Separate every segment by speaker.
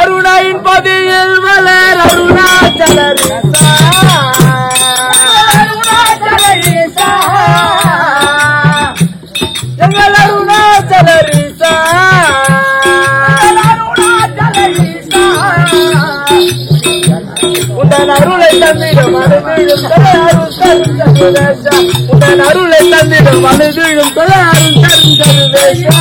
Speaker 1: அருணையின் பதியில் மலர் அருணாச்சலர் எங்கள் அருணாச்சலரிசா உடன் அருளை தந்திடும் அழுதிடும் அருள் உடன் அருளை தந்திடும் அழுதிடும் அருள் தருவேஷா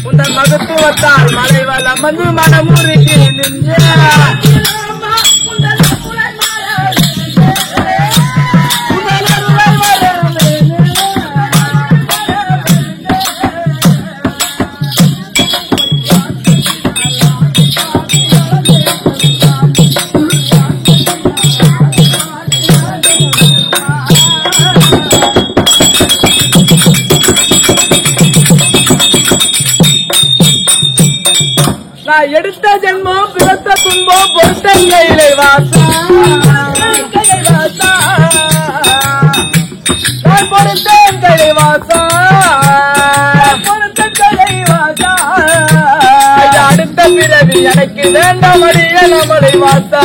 Speaker 1: உந்தன் மகத்துவத்தால் மலைவலம் வந்து மனமுருகி நின்ற எடுத்த ஜென்மம் பிறத்த துன்பம் பொருத்தங்கையிலே வாசா பொருத்தங்கை வாசா அடுத்த பிறவி எனக்கு வேண்டாம் அடிய நம்மளை வாசா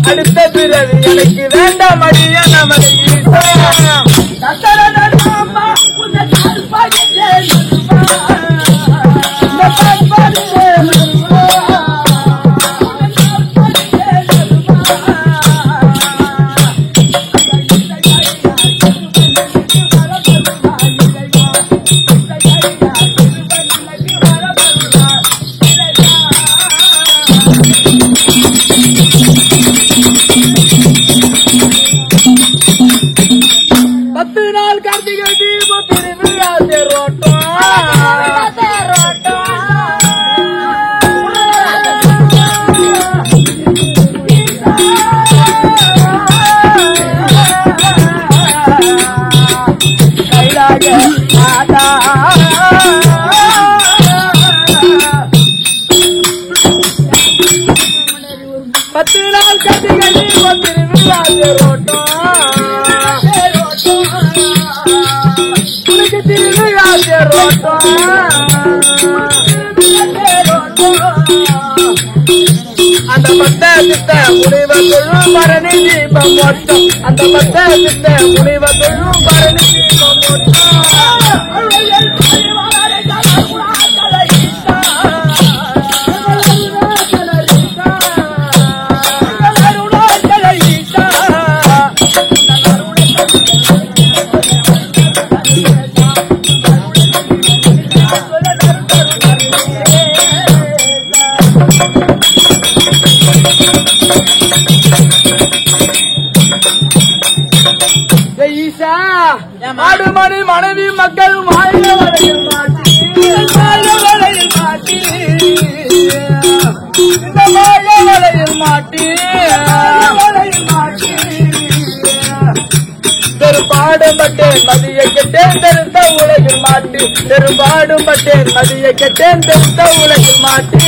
Speaker 1: அடுத்த பிறவி எனக்கு வேண்டாம் அடிய நம்மளை அந்த பத்த முனிவர்களும் பரணி தீபம் மொத்தம் அந்த பத்த முனிவர்களும் பரணி தீபம் ஆடுமணி மனைவி மக்கள் மாயவளையில் மாட்டி பெரும்பாடும் பட்டேன் மதியை கெட்டேன் தெரிந்த உலகில் மாட்டி பெரும்பாடும் பட்டேன் மதியை கெட்டேன் தெரிந்த உலகில் மாட்டி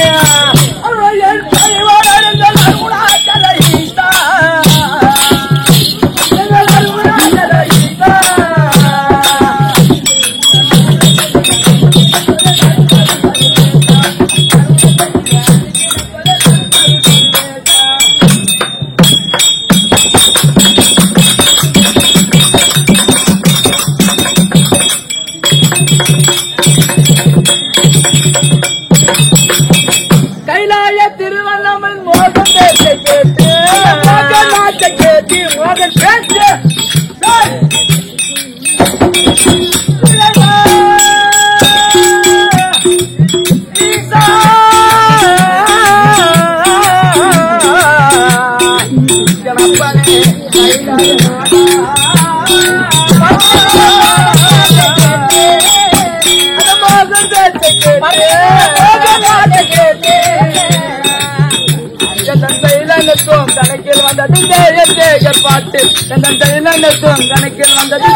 Speaker 1: திருவண்ணாமலை மோகன் பேச்சை கேட்டு நாட்டை கேட்டு மோகன் பேச்சு அனைத்தும் கணக்கில் வந்தது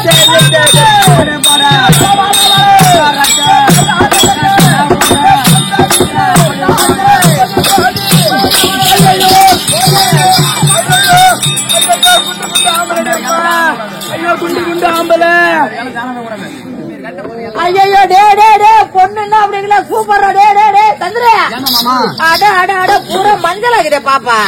Speaker 1: ஐயோ குண்டு குண்டு ஆம்பல
Speaker 2: ஐயோ டே டே டே பொண்ணுன்னா அப்படிங்களா சூப்பரா டே டே டே தந்துரு அட அட அட பூரா மஞ்சள் ஆகுதே பாப்பா